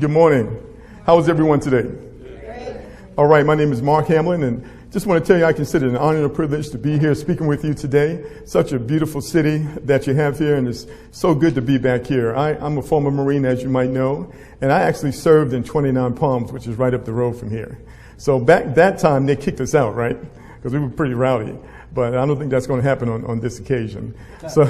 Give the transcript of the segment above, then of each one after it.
Good morning. How is everyone today? Great. All right, my name is Mark Hamlin, and just want to tell you I consider it an honor and a privilege to be here speaking with you today. Such a beautiful city that you have here, and it's so good to be back here. I'm a former Marine, as you might know, and I actually served in 29 Palms, which is right up the road from here. So back that time, they kicked us out, right? Because we were pretty rowdy. But I don't think that's going to happen on this occasion. So,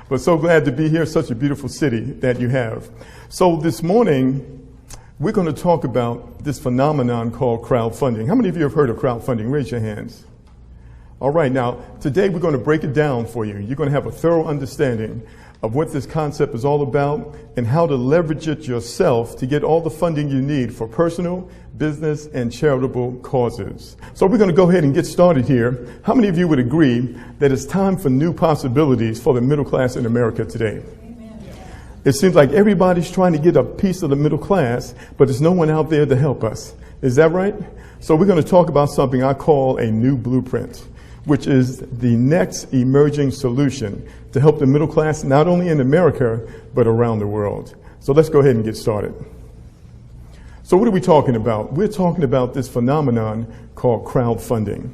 but so glad to be here. Such a beautiful city that you have. So this morning, we're going to talk about this phenomenon called crowdfunding. How many of you have heard of crowdfunding? Raise your hands. All right, now, today we're going to break it down for you. You're going to have a thorough understanding of what this concept is all about and how to leverage it yourself to get all the funding you need for personal, business, and charitable causes. So we're going to go ahead and get started here. How many of you would agree that it's time for new possibilities for the middle class in America today? It seems like everybody's trying to get a piece of the middle class, but there's no one out there to help us. Is that right? So we're going to talk about something I call a new blueprint, which is the next emerging solution to help the middle class, not only in America, but around the world. So let's go ahead and get started. So what are we talking about? We're talking about this phenomenon called crowdfunding.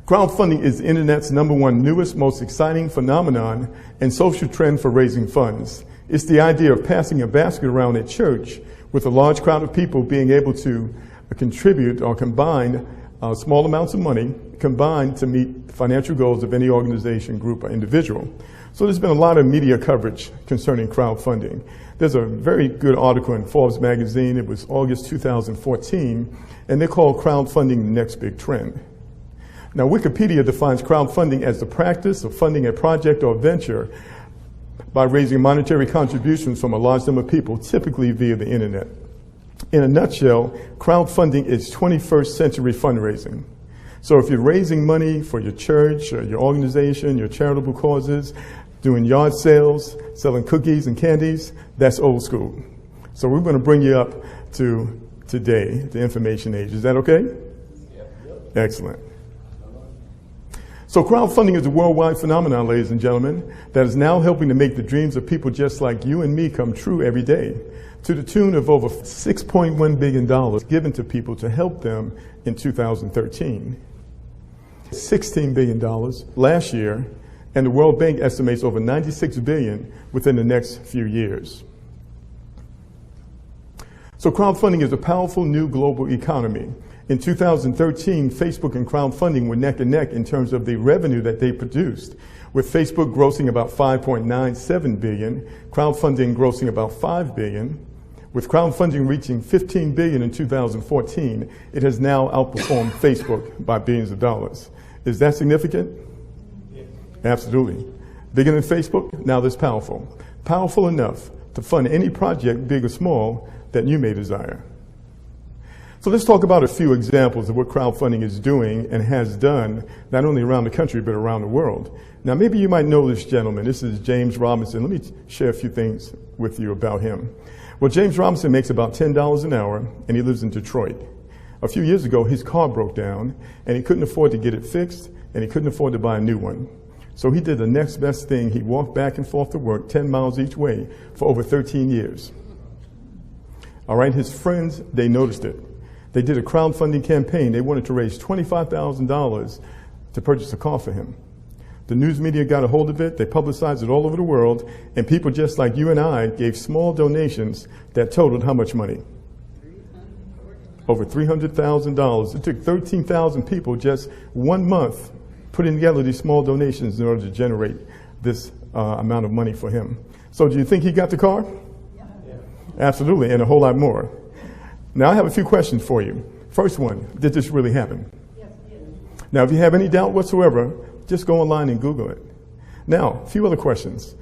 Crowdfunding is the internet's #1 newest, most exciting phenomenon and social trend for raising funds. It's the idea of passing a basket around at church with a large crowd of people being able to contribute or combine small amounts of money combined to meet the financial goals of any organization, group, or individual. So there's been a lot of media coverage concerning crowdfunding. There's a very good article in Forbes magazine. It was August 2014, and they call crowdfunding the next big trend. Now, Wikipedia defines crowdfunding as the practice of funding a project or venture by raising monetary contributions from a large number of people, typically via the internet. In a nutshell, crowdfunding is 21st century fundraising. So if you're raising money for your church or your organization, your charitable causes, doing yard sales, selling cookies and candies, that's old school. So we're going to bring you up to today, the information age. Is that okay? Yep. Excellent. So crowdfunding is a worldwide phenomenon, ladies and gentlemen, that is now helping to make the dreams of people just like you and me come true every day, to the tune of over $6.1 billion given to people to help them in 2013. $16 billion last year, and the World Bank estimates over $96 billion within the next few years. So crowdfunding is a powerful new global economy. In 2013, Facebook and crowdfunding were neck and neck in terms of the revenue that they produced, with Facebook grossing about $5.97 billion, crowdfunding grossing about $5 billion. With crowdfunding reaching $15 billion in 2014, it has now outperformed Facebook by billions of dollars. Is that significant? Yes. Absolutely. Bigger than Facebook? Now that's powerful. Powerful enough to fund any project, big or small, that you may desire. So let's talk about a few examples of what crowdfunding is doing and has done, not only around the country, but around the world. Now, maybe you might know this gentleman. This is James Robinson. Let me share a few things with you about him. Well, James Robinson makes about $10 an hour, and he lives in Detroit. A few years ago, his car broke down, and he couldn't afford to get it fixed, and he couldn't afford to buy a new one. So he did the next best thing. He walked back and forth to work 10 miles each way for over 13 years. All right, his friends, they noticed it. They did a crowdfunding campaign. They wanted to raise $25,000 to purchase a car for him. The news media got a hold of it. They publicized it all over the world. And people just like you and I gave small donations that totaled how much money? Over $300,000. It took 13,000 people just 1 month putting together these small donations in order to generate this amount of money for him. So do you think he got the car? Yeah. Absolutely, and a whole lot more. Now, I have a few questions for you. First one, did this really happen? Yes, it did. Now, if you have any doubt whatsoever, just go online and Google it. Now, a few other questions.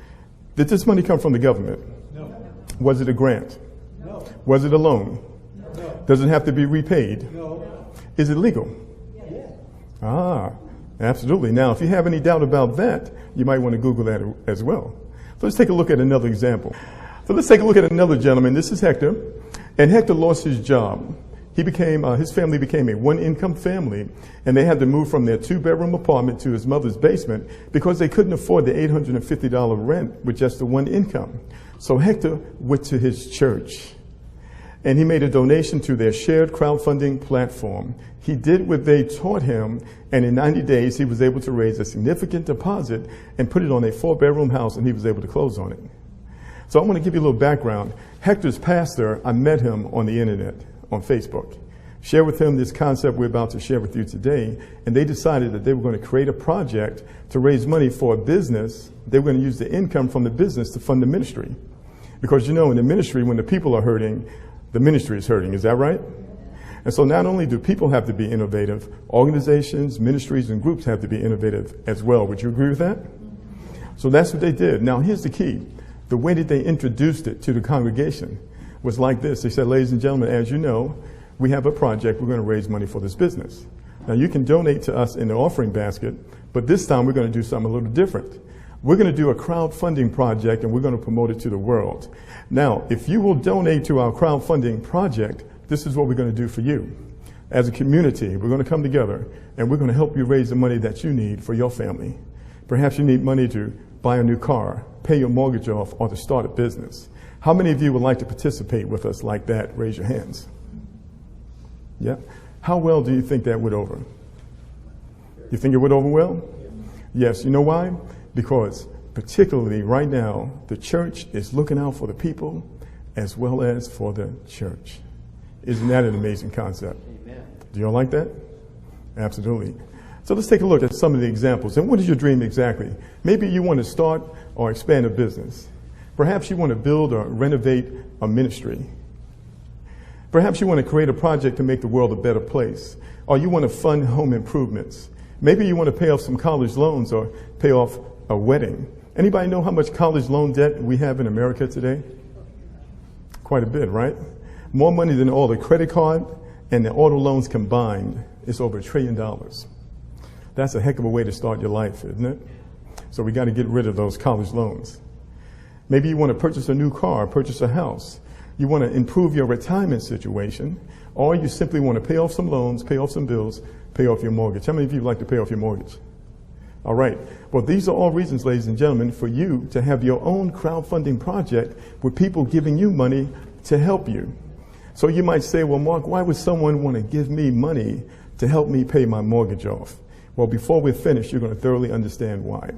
Did this money come from the government? No. Was it a grant? No. Was it a loan? No. Does it have to be repaid? No. Is it legal? Yes. Ah, absolutely. Now, if you have any doubt about that, you might want to Google that as well. So let's take a look at another example. So let's take a look at another gentleman. This is Hector. And Hector lost his job. his family became a one-income family, and they had to move from their two-bedroom apartment to his mother's basement because they couldn't afford the $850 rent with just the one income. So Hector went to his church, and he made a donation to their shared crowdfunding platform. He did what they taught him, and in 90 days, he was able to raise a significant deposit and put it on a 4-bedroom house, and he was able to close on it. So I want to give you a little background. Hector's pastor, I met him on the internet, on Facebook. Share with him this concept we're about to share with you today, and they decided that they were going to create a project to raise money for a business. They were going to use the income from the business to fund the ministry. Because in the ministry, when the people are hurting, the ministry is hurting. Is that right? And so not only do people have to be innovative, organizations, ministries, and groups have to be innovative as well. Would you agree with that? So that's what they did. Now here's the key. The way that they introduced it to the congregation was like this. They said, ladies and gentlemen, as you know, we have a project. We're going to raise money for this business. Now, you can donate to us in the offering basket, but this time we're going to do something a little different. We're going to do a crowdfunding project, and we're going to promote it to the world. Now, if you will donate to our crowdfunding project, this is what we're going to do for you. As a community, we're going to come together, and we're going to help you raise the money that you need for your family. Perhaps you need money to buy a new car, pay your mortgage off, or to start a business. How many of you would like to participate with us like that? Raise your hands. Yeah. How well do you think that went over? You think it went over well? Yes. You know why? Because particularly right now, the church is looking out for the people as well as for the church. Isn't that an amazing concept? Amen. Do you all like that? Absolutely. So let's take a look at some of the examples. And what is your dream exactly? Maybe you want to start or expand a business. Perhaps you want to build or renovate a ministry. Perhaps you want to create a project to make the world a better place. Or you want to fund home improvements. Maybe you want to pay off some college loans or pay off a wedding. Anybody know how much college loan debt we have in America today? Quite a bit, right? More money than all the credit card and the auto loans combined. It's over $1 trillion. That's a heck of a way to start your life, isn't it? So we got to get rid of those college loans. Maybe you want to purchase a new car, purchase a house. You want to improve your retirement situation, or you simply want to pay off some loans, pay off some bills, pay off your mortgage. How many of you like to pay off your mortgage? All right. Well, these are all reasons, ladies and gentlemen, for you to have your own crowdfunding project with people giving you money to help you. So you might say, well, Mark, why would someone want to give me money to help me pay my mortgage off? Well, before we're finished, you're going to thoroughly understand why.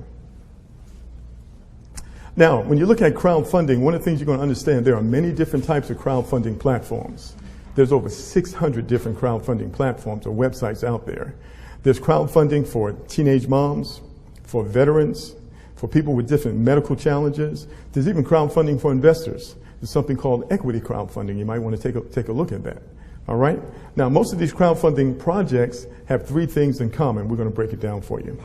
Now, when you look at crowdfunding, one of the things you're going to understand, there are many different types of crowdfunding platforms. There's over 600 different crowdfunding platforms or websites out there. There's crowdfunding for teenage moms, for veterans, for people with different medical challenges. There's even crowdfunding for investors. There's something called equity crowdfunding. You might want to take a look at that. All right? Now, most of these crowdfunding projects have 3 things in common. We're going to break it down for you.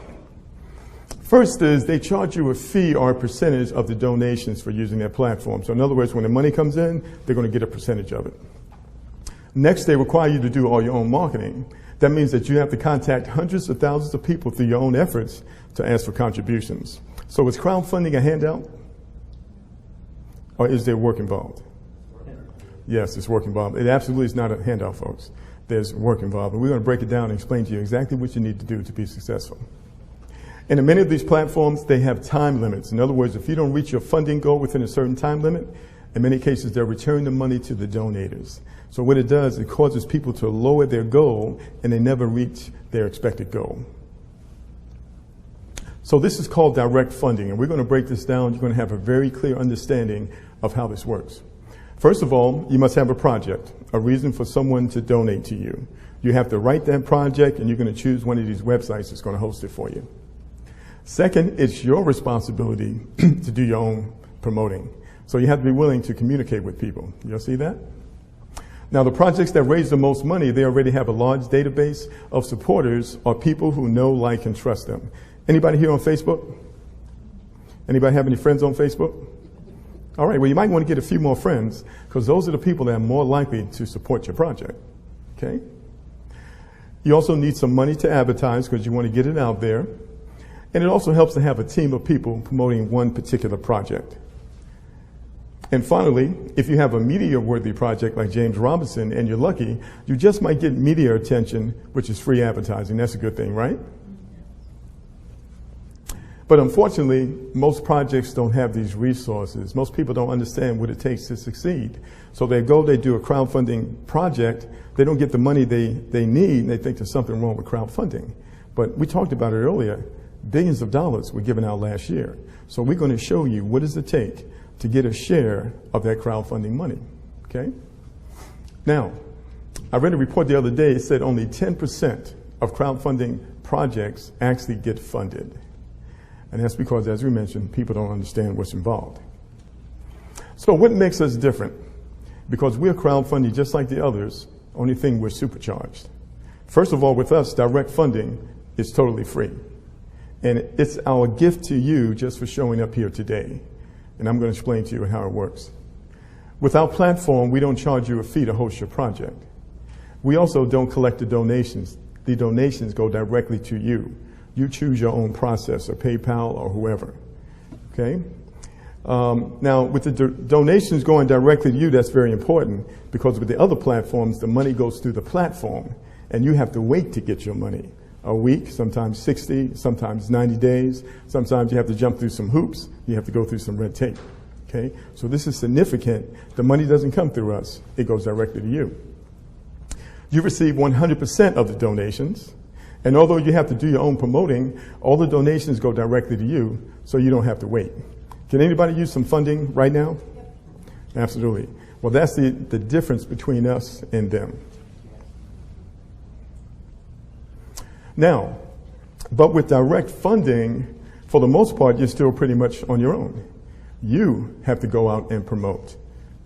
First is they charge you a fee or a percentage of the donations for using their platform. So in other words, when the money comes in, they're going to get a percentage of it. Next, they require you to do all your own marketing. That means that you have to contact hundreds of thousands of people through your own efforts to ask for contributions. So is crowdfunding a handout? Or is there work involved? Yes, it's work involved. It absolutely is not a handout, folks. There's work involved. And we're going to break it down and explain to you exactly what you need to do to be successful. And in many of these platforms, they have time limits. In other words, if you don't reach your funding goal within a certain time limit, in many cases, they'll return the money to the donators. So what it does, it causes people to lower their goal, and they never reach their expected goal. So this is called direct funding, and we're going to break this down. You're going to have a very clear understanding of how this works. First of all, you must have a project, a reason for someone to donate to you. You have to write that project, and you're going to choose one of these websites that's going to host it for you. Second, it's your responsibility to do your own promoting. So you have to be willing to communicate with people. You'll see that? Now, the projects that raise the most money, they already have a large database of supporters or people who know, like, and trust them. Anybody here on Facebook? Anybody have any friends on Facebook? All right, well, you might want to get a few more friends because those are the people that are more likely to support your project, okay? You also need some money to advertise because you want to get it out there. And it also helps to have a team of people promoting one particular project. And finally, if you have a media-worthy project like James Robinson and you're lucky, you just might get media attention, which is free advertising. That's a good thing, right? But unfortunately, most projects don't have these resources. Most people don't understand what it takes to succeed. So they do a crowdfunding project, they don't get the money they need, and they think there's something wrong with crowdfunding. But we talked about it earlier, billions of dollars were given out last year. So we're going to show you what does it take to get a share of that crowdfunding money, okay? Now, I read a report the other day, it said only 10% of crowdfunding projects actually get funded. And that's because, as we mentioned, people don't understand what's involved. So what makes us different? Because we're crowdfunding just like the others, only thing we're supercharged. First of all, with us, direct funding is totally free. And it's our gift to you just for showing up here today. And I'm going to explain to you how it works. With our platform, we don't charge you a fee to host your project. We also don't collect the donations. The donations go directly to you. You choose your own process, or PayPal or whoever, okay? Now, with the donations going directly to you, that's very important, because with the other platforms, the money goes through the platform, and you have to wait to get your money. A week, sometimes 60, sometimes 90 days. Sometimes you have to jump through some hoops. You have to go through some red tape, okay? So this is significant. The money doesn't come through us. It goes directly to you. You receive 100% of the donations. And although you have to do your own promoting, all the donations go directly to you, so you don't have to wait. Can anybody use some funding right now? Yep. Absolutely. Well, that's the difference between us and them. Now, but with direct funding, for the most part, you're still pretty much on your own. You have to go out and promote.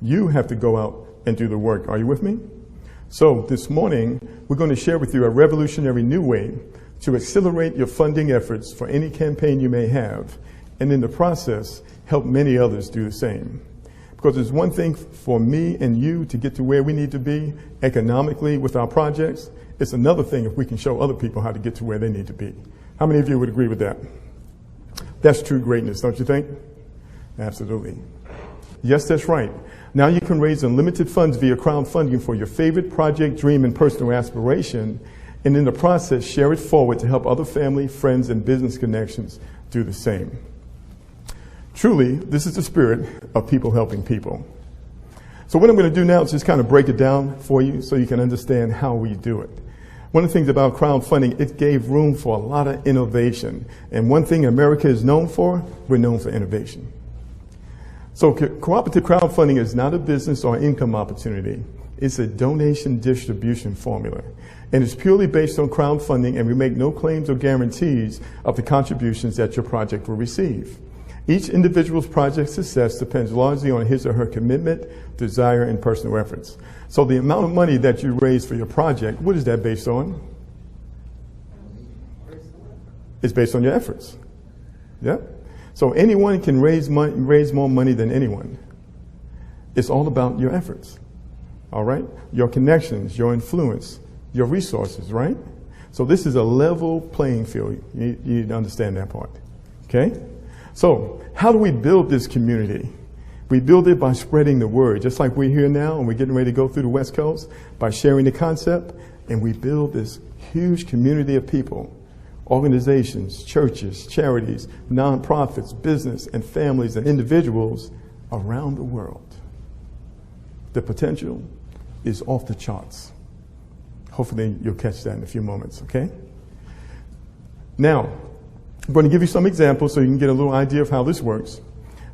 You have to go out and do the work. Are you with me? So this morning, we're going to share with you a revolutionary new way to accelerate your funding efforts for any campaign you may have, and in the process, help many others do the same. Because there's one thing for me and you to get to where we need to be economically with our projects. It's another thing if we can show other people how to get to where they need to be. How many of you would agree with that? That's true greatness, don't you think? Absolutely. Yes, that's right. Now you can raise unlimited funds via crowdfunding for your favorite project, dream, and personal aspiration, and in the process, share it forward to help other family, friends, and business connections do the same. Truly, this is the spirit of people helping people. So what I'm going to do now is just kind of break it down for you so you can understand how we do it. One of the things about crowdfunding, it gave room for a lot of innovation. And one thing America is known for, we're known for innovation. So cooperative crowdfunding is not a business or income opportunity. It's a donation distribution formula. And it's purely based on crowdfunding, and we make no claims or guarantees of the contributions that your project will receive. Each individual's project success depends largely on his or her commitment, desire, and personal efforts. So the amount of money that you raise for your project, what is that based on? It's based on your efforts. Yeah? So anyone can raise more money than anyone. It's all about your efforts. All right? Your connections, your influence, your resources, right? So this is a level playing field. You need to understand that part. Okay? So how do we build this community? We build it by spreading the word, just like we're here now and we're getting ready to go through the West Coast, by sharing the concept, and we build this huge community of people, organizations, churches, charities, nonprofits, business, and families and individuals around the world. The potential is off the charts. Hopefully you'll catch that in a few moments, okay? Now, I'm going to give you some examples so you can get a little idea of how this works.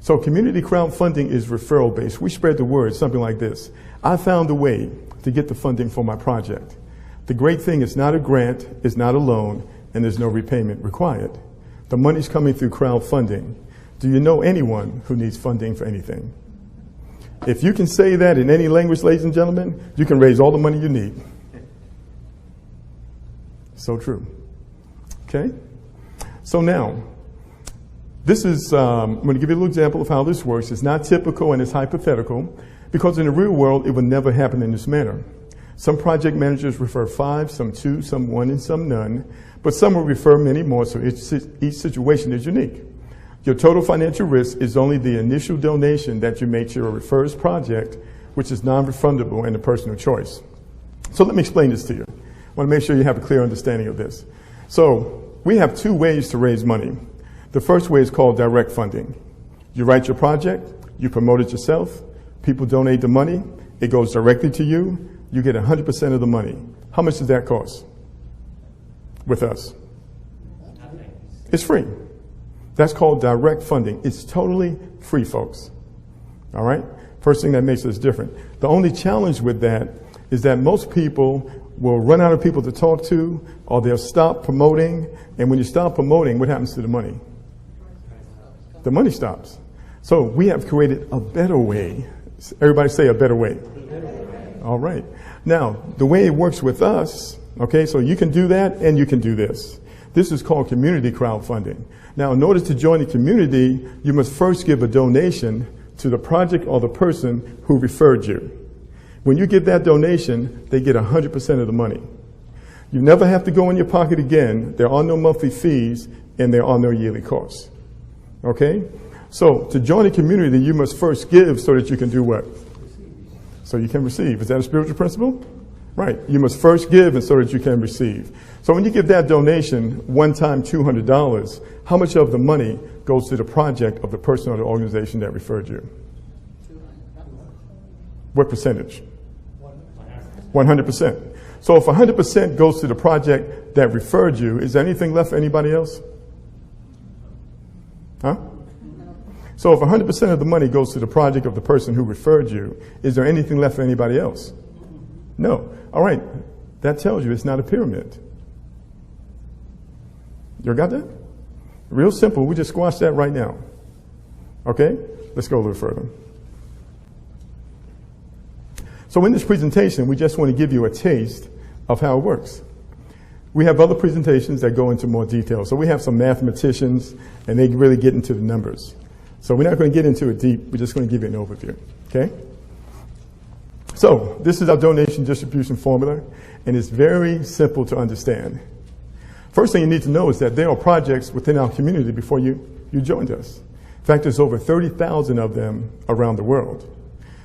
So community crowdfunding is referral based. We spread the word, something like this. I found a way to get the funding for my project. The great thing is not a grant, it's not a loan, and there's no repayment required. The money's coming through crowdfunding. Do you know anyone who needs funding for anything? If you can say that in any language, ladies and gentlemen, you can raise all the money you need. So true. Okay? So now, this is, I'm going to give you a little example of how this works. It's not typical and it's hypothetical, because in the real world, it would never happen in this manner. Some project managers refer 5, some 2, some 1, and some none, but some will refer many more, so each situation is unique. Your total financial risk is only the initial donation that you make to your referral's project, which is non-refundable and a personal choice. So let me explain this to you. I want to make sure you have a clear understanding of this. So we have two ways to raise money. The first way is called direct funding. You write your project, you promote it yourself, people donate the money, it goes directly to you, you get 100% of the money. How much does that cost with us? It's free. That's called direct funding. It's totally free, folks. All right? First thing that makes us different. The only challenge with that is that most people will run out of people to talk to, or they'll stop promoting. And when you stop promoting, what happens to the money? The money stops. So we have created a better way. Everybody say a better way. All right. Now, the way it works with us, okay, so you can do that and you can do this. This is called community crowdfunding. Now, in order to join the community, you must first give a donation to the project or the person who referred you. When you give that donation, they get 100% of the money. You never have to go in your pocket again. There are no monthly fees and there are no yearly costs. Okay? So to join a community, you must first give so that you can do what? So you can receive. Is that a spiritual principle? Right. You must first give and so that you can receive. So when you give that donation, one time $200, how much of the money goes to the project of the person or the organization that referred you? What percentage? 100%. So if 100% goes to the project that referred you, is there anything left for anybody else? Huh? So if 100% of the money goes to the project of the person who referred you, is there anything left for anybody else? No. All right. That tells you it's not a pyramid. You got that? Real simple. We just squash that right now. Okay? Let's go a little further. So in this presentation, we just want to give you a taste of how it works. We have other presentations that go into more detail. So we have some mathematicians, and they really get into the numbers. So we're not going to get into it deep. We're just going to give you an overview. Okay? So this is our donation distribution formula, and it's very simple to understand. First thing you need to know is that there are projects within our community before you joined us. In fact, there's over 30,000 of them around the world.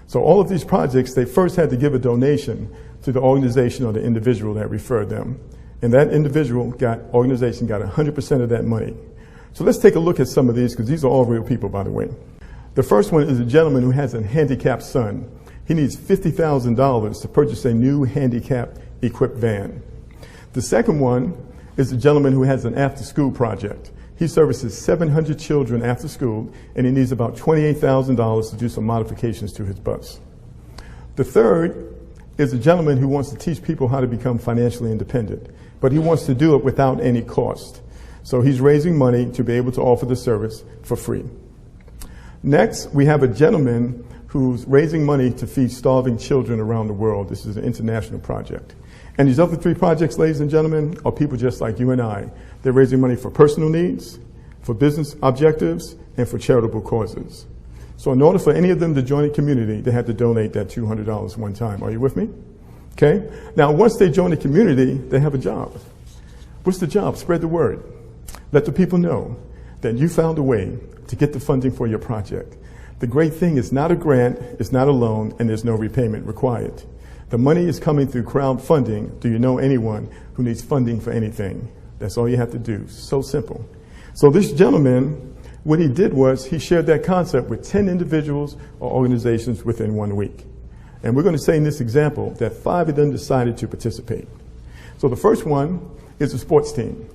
So all of these projects, they first had to give a donation to the organization or the individual that referred them. And that organization got 100% of that money. So let's take a look at some of these, because these are all real people, by the way. The first one is a gentleman who has a handicapped son. He needs $50,000 to purchase a new handicap-equipped van. The second one is a gentleman who has an after-school project. He services 700 children after school, and he needs about $28,000 to do some modifications to his bus. The third is a gentleman who wants to teach people how to become financially independent, but he wants to do it without any cost. So he's raising money to be able to offer the service for free. Next, we have a gentleman who's raising money to feed starving children around the world. This is an international project. And these other three projects, ladies and gentlemen, are people just like you and I. They're raising money for personal needs, for business objectives, and for charitable causes. So in order for any of them to join a community, they had to donate that $200 one time. Are you with me? Okay? Now, once they join the community, they have a job. What's the job? Spread the word. Let the people know that you found a way to get the funding for your project. The great thing is not a grant, it's not a loan, and there's no repayment required. The money is coming through crowdfunding. Do you know anyone who needs funding for anything? That's all you have to do. So simple. So this gentleman, what he did was he shared that concept with 10 individuals or organizations within 1 week. And we're going to say in this example that 5 of them decided to participate. So the first one is a sports team.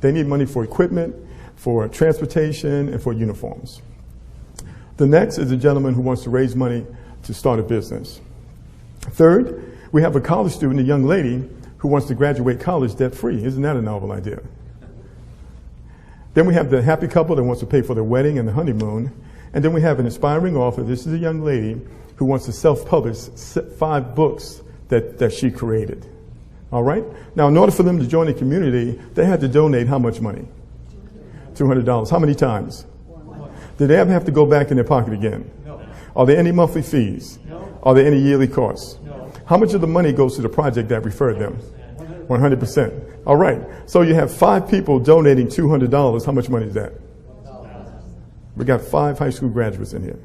They need money for equipment, for transportation, and for uniforms. The next is a gentleman who wants to raise money to start a business. Third, we have a college student, a young lady, who wants to graduate college debt-free. Isn't that a novel idea? Then we have the happy couple that wants to pay for their wedding and the honeymoon. And then we have an inspiring author. This is a young lady who wants to self-publish 5 books that she created. All right? Now, in order for them to join the community, they had to donate how much money? $200. How many times? Did they ever have to go back in their pocket again? No. Are there any monthly fees? No. Are there any yearly costs? No. How much of the money goes to the project that referred them? 100%. All right. So you have 5 people donating $200. How much money is that? We got 5 high school graduates in here.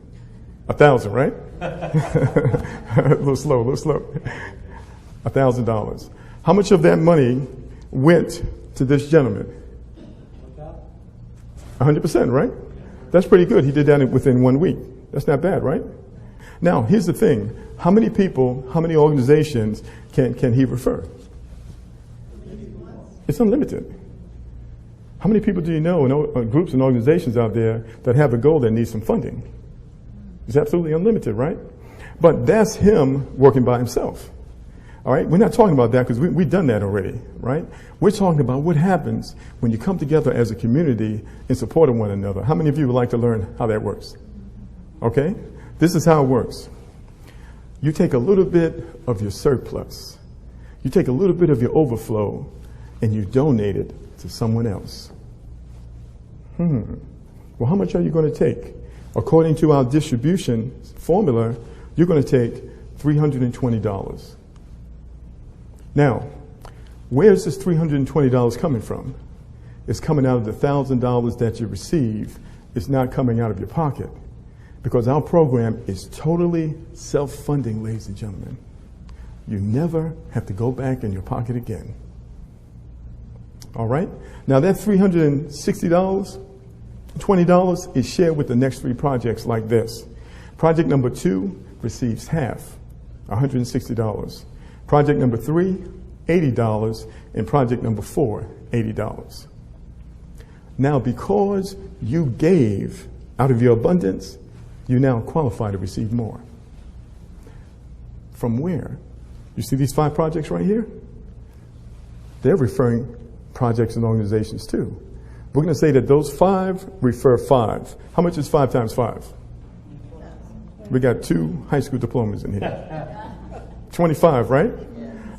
1,000, right? A little slow. $1,000. How much of that money went to this gentleman? 100%, right? That's pretty good. He did that within 1 week. That's not bad, right? Now, here's the thing. How many people, how many organizations can he refer? It's unlimited. How many people do you know in groups and organizations out there that have a goal that needs some funding? It's absolutely unlimited, right? But that's him working by himself. All right? We're not talking about that because we've done that already, right? We're talking about what happens when you come together as a community in support of one another. How many of you would like to learn how that works? Okay? This is how it works. You take a little bit of your surplus. You take a little bit of your overflow and you donate it to someone else. Well, how much are you going to take? According to our distribution formula, you're going to take $320. Now, where's this $320 coming from? It's coming out of the $1,000 that you receive. It's not coming out of your pocket. Because our program is totally self-funding, ladies and gentlemen. You never have to go back in your pocket again. All right? Now that $360, $20 is shared with the next 3 projects like this. Project number 2 receives half, $160. Project number 3, $80. And project number 4, $80. Now, because you gave out of your abundance, you now qualify to receive more. From where? You see these 5 projects right here? They're referring projects and organizations too. We're going to say that those 5 refer 5. How much is 5 times 5? We got 2 high school diplomas in here. 25, right?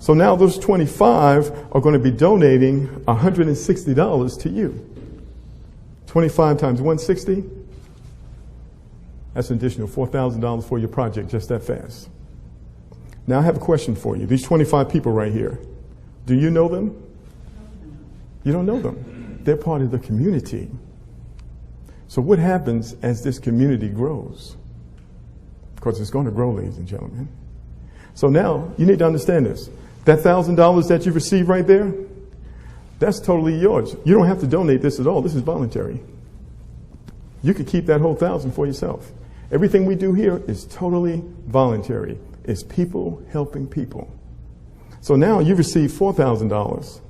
So now those 25 are going to be donating $160 to you. 25 times 160, that's an additional $4,000 for your project just that fast. Now I have a question for you. These 25 people right here, do you know them? You don't know them. They're part of the community. So what happens as this community grows? Because it's going to grow, ladies and gentlemen. So now you need to understand this. That $1,000 that you receive right there, that's totally yours. You don't have to donate this at all. This is voluntary. You could keep that whole 1,000 for yourself. Everything we do here is totally voluntary. It's people helping people. So now you receive $4,000.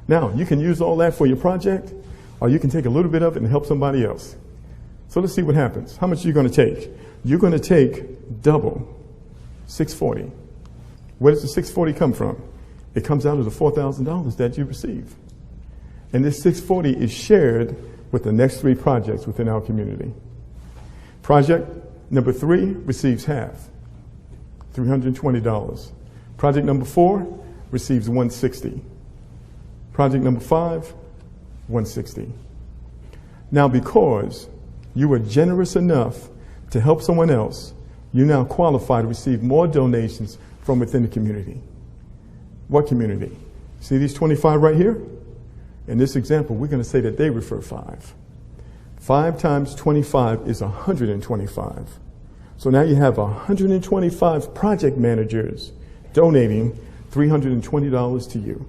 Now you can use all that for your project, or you can take a little bit of it and help somebody else. So let's see what happens. How much are you going to take? You're going to take double, $640. Where does the $640 come from? It comes out of the $4,000 that you receive. And this $640 is shared with the next 3 projects within our community. Project number 3 receives half, $320. Project number 4 receives $160. Project number 5, $160. Now, because you were generous enough to help someone else, you now qualify to receive more donations from within the community. What community? See these 25 right here? In this example, we're going to say that they refer 5. 5 times 25 is 125. So now you have 125 project managers donating $320 to you.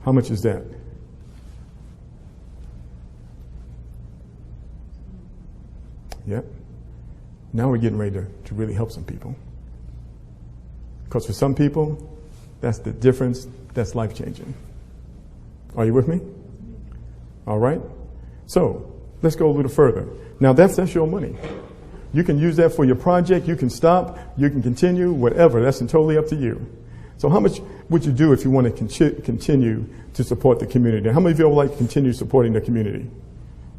How much is that? Yep. Now we're getting ready to really help some people. Because for some people, that's the difference that's life-changing. Are you with me? All right? So let's go a little further. Now that's your money. You can use that for your project. You can stop. You can continue. Whatever. That's totally up to you. So how much would you do if you want to continue to support the community? How many of you would like to continue supporting the community?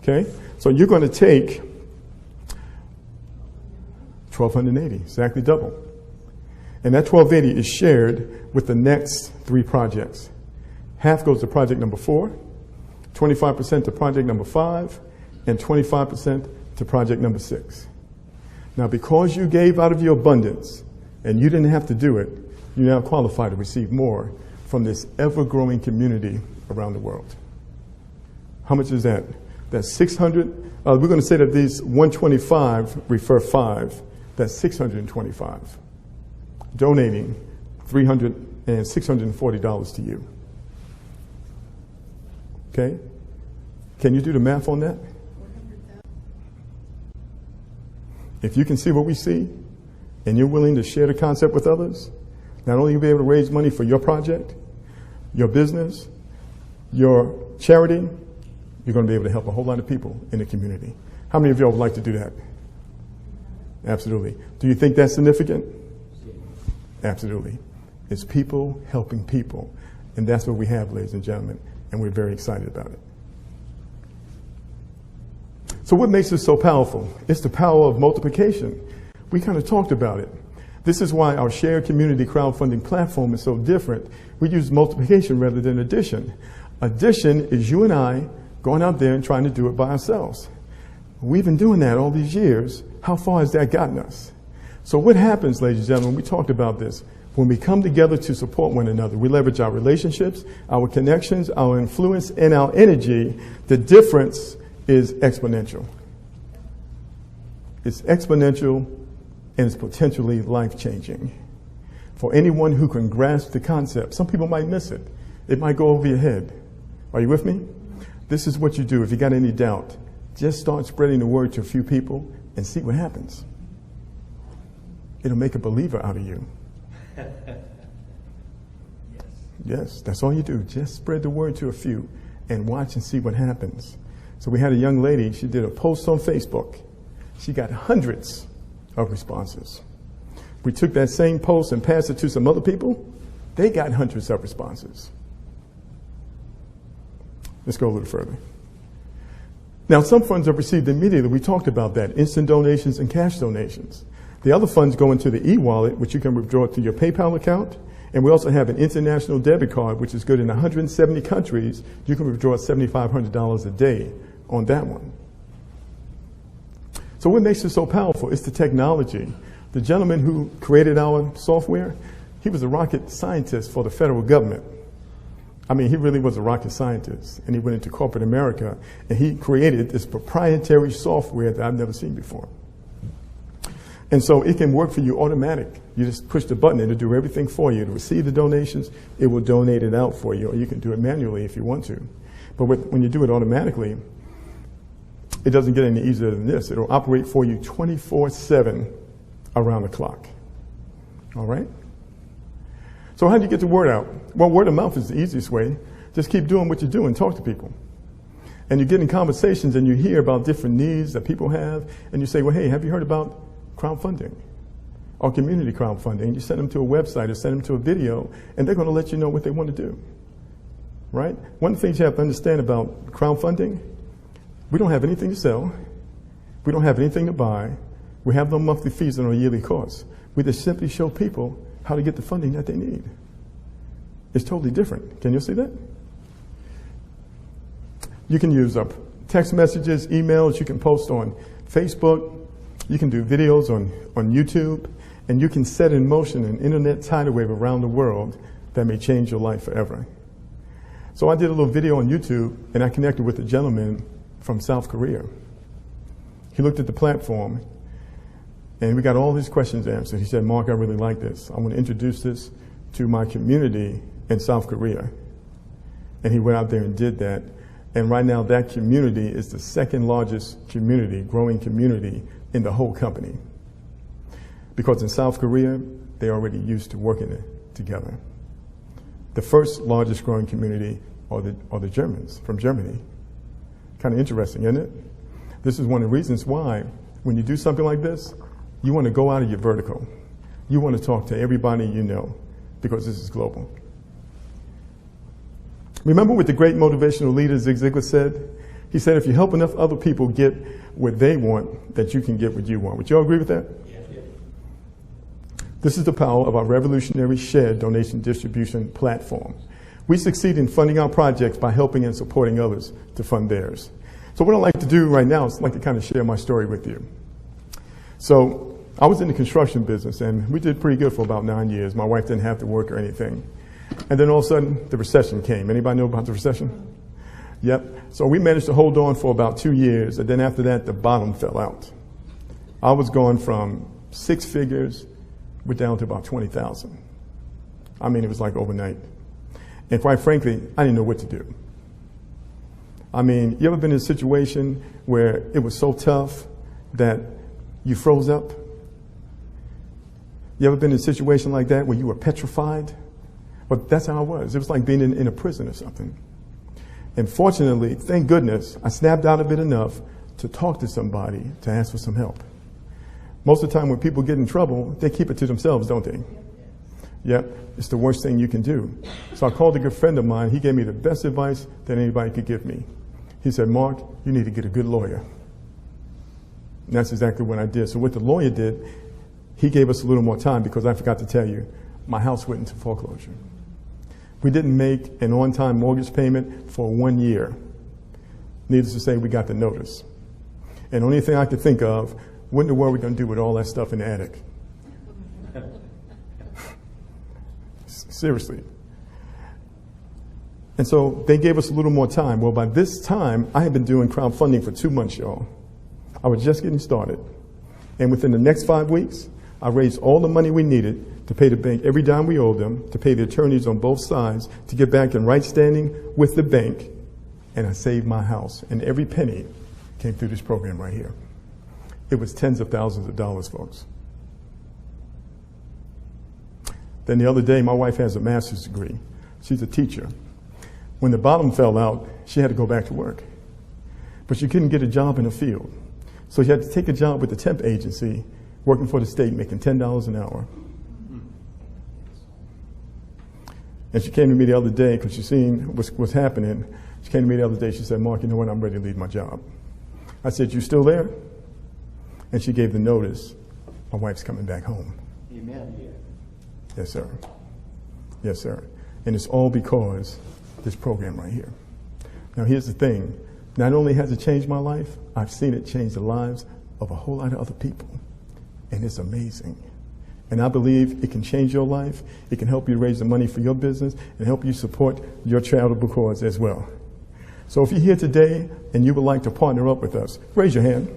Okay? So you're going to take $1,280, exactly double. And that $1,280 is shared with the next 3 projects. Half goes to project number 4, 25% to project number 5, and 25% to project number 6. Now, because you gave out of your abundance and you didn't have to do it, you now qualify to receive more from this ever-growing community around the world. How much is that? That's $600 We're going to say that these 125 refer 5. That's 625. Donating $300 and $640 to you. Okay? Can you do the math on that? If you can see what we see, and you're willing to share the concept with others, not only will you be able to raise money for your project, your business, your charity, you're going to be able to help a whole lot of people in the community. How many of y'all would like to do that? Absolutely. Do you think that's significant? Absolutely. It's people helping people. And that's what we have, ladies and gentlemen, and we're very excited about it. So what makes this so powerful? It's the power of multiplication. We kind of talked about it. This is why our Share Community Crowdfunding platform is so different. We use multiplication rather than addition. Addition is you and I going out there and trying to do it by ourselves. We've been doing that all these years. How far has that gotten us? So what happens, ladies and gentlemen, we talked about this. When we come together to support one another, we leverage our relationships, our connections, our influence, and our energy. The difference is exponential. It's exponential and it's potentially life-changing. For anyone who can grasp the concept, some people might miss it. It might go over your head. Are you with me? This is what you do. If you got any doubt, just start spreading the word to a few people and see what happens. It'll make a believer out of you. Yes, that's all you do. Just spread the word to a few and watch and see what happens. So we had a young lady, she did a post on Facebook. She got hundreds of responses. We took that same post and passed it to some other people. They got hundreds of responses. Let's go a little further. Now, some funds are received immediately. We talked about that, instant donations and cash donations. The other funds go into the e-wallet, which you can withdraw to your PayPal account. And we also have an international debit card, which is good in 170 countries. You can withdraw $7,500 a day on that one. So what makes it so powerful? It's the technology. The gentleman who created our software, he was a rocket scientist for the federal government. I mean, he really was a rocket scientist. And he went into corporate America, and he created this proprietary software that I've never seen before. And so it can work for you automatic. You just push the button and it'll do everything for you. To receive the donations, it will donate it out for you, or you can do it manually if you want to. But when you do it automatically, it doesn't get any easier than this. It'll operate for you 24/7 around the clock. All right? So how do you get the word out? Well, word of mouth is the easiest way. Just keep doing what you do and talk to people. And you get in conversations and you hear about different needs that people have, and you say, well, hey, have you heard about crowdfunding or community crowdfunding? And you send them to a website or send them to a video, and they're going to let you know what they want to do. Right? One of the things you have to understand about crowdfunding, we don't have anything to sell. We don't have anything to buy. We have no monthly fees and no yearly costs. We just simply show people how to get the funding that they need. It's totally different. Can you see that? You can use up text messages, emails. You can post on Facebook. You can do videos on YouTube. And you can set in motion an internet tidal wave around the world that may change your life forever. So I did a little video on YouTube, and I connected with a gentleman from South Korea. He looked at the platform, and we got all his questions answered. He said, Mark, I really like this. I want to introduce this to my community in South Korea. And he went out there and did that. And right now, that community is the second largest community, growing community in the whole company. Because in South Korea, they're already used to working together. The first largest growing community are the Germans, from Germany. Kind of interesting, isn't it? This is one of the reasons why, when you do something like this, you want to go out of your vertical. You want to talk to everybody you know, because this is global. Remember what the great motivational leader Zig Ziglar said? He said, if you help enough other people get what they want, that you can get what you want. Would you all agree with that? Yeah. This is the power of our revolutionary shared donation distribution platform. We succeed in funding our projects by helping and supporting others to fund theirs. So what I'd like to do right now is I'd like to kind of share my story with you. So I was in the construction business, and we did pretty good for about 9 years. My wife didn't have to work or anything. And then all of a sudden, the recession came. Anybody know about the recession? Yep. So we managed to hold on for about 2 years, and then after that, the bottom fell out. I was going from 6 figures, we're down to about 20,000. I mean, it was like overnight. And quite frankly, I didn't know what to do. I mean, you ever been in a situation where it was so tough that you froze up? You ever been in a situation like that where you were petrified? Well, that's how I was. It was like being in a prison or something. And fortunately, thank goodness, I snapped out of it enough to talk to somebody to ask for some help. Most of the time when people get in trouble, they keep it to themselves, don't they? Yep, it's the worst thing you can do. So I called a good friend of mine. He gave me the best advice that anybody could give me. He said, Mark, you need to get a good lawyer. And that's exactly what I did. So what the lawyer did, he gave us a little more time because I forgot to tell you, my house went into foreclosure. We didn't make an on-time mortgage payment for 1 year. Needless to say, we got the notice. And the only thing I could think of, what in the world are we going to do with all that stuff in the attic? Seriously. And so they gave us a little more time. Well, by this time, I had been doing crowdfunding for 2 months, y'all. I was just getting started. And within the next 5 weeks, I raised all the money we needed to pay the bank every dime we owed them, to pay the attorneys on both sides, to get back in right standing with the bank, and I saved my house. And every penny came through this program right here. It was tens of thousands of dollars, folks. Then the other day, my wife has a master's degree. She's a teacher. When the bottom fell out, she had to go back to work. But she couldn't get a job in the field. So she had to take a job with the temp agency, working for the state, making $10 an hour. And she came to me the other day because she seen what's happening. She came to me the other day. She said, Mark, you know what? I'm ready to leave my job. I said, you still there? And she gave the notice. My wife's coming back home. Amen. Yes, sir. Yes, sir. And it's all because of this program right here. Now, here's the thing. Not only has it changed my life, I've seen it change the lives of a whole lot of other people. And it's amazing. And I believe it can change your life. It can help you raise the money for your business and help you support your charitable cause as well. So if you're here today and you would like to partner up with us, raise your hand.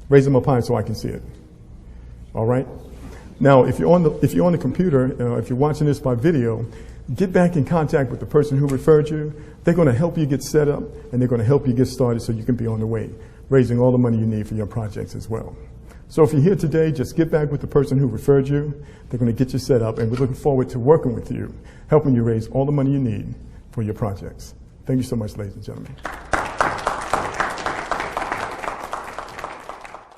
Raise them up high so I can see it. All right? Now, if you're on the computer, if you're watching this by video, get back in contact with the person who referred you. They're going to help you get set up, and they're going to help you get started so you can be on the way, raising all the money you need for your projects as well. So if you're here today, just get back with the person who referred you. They're going to get you set up, and we're looking forward to working with you, helping you raise all the money you need for your projects. Thank you so much, ladies and gentlemen.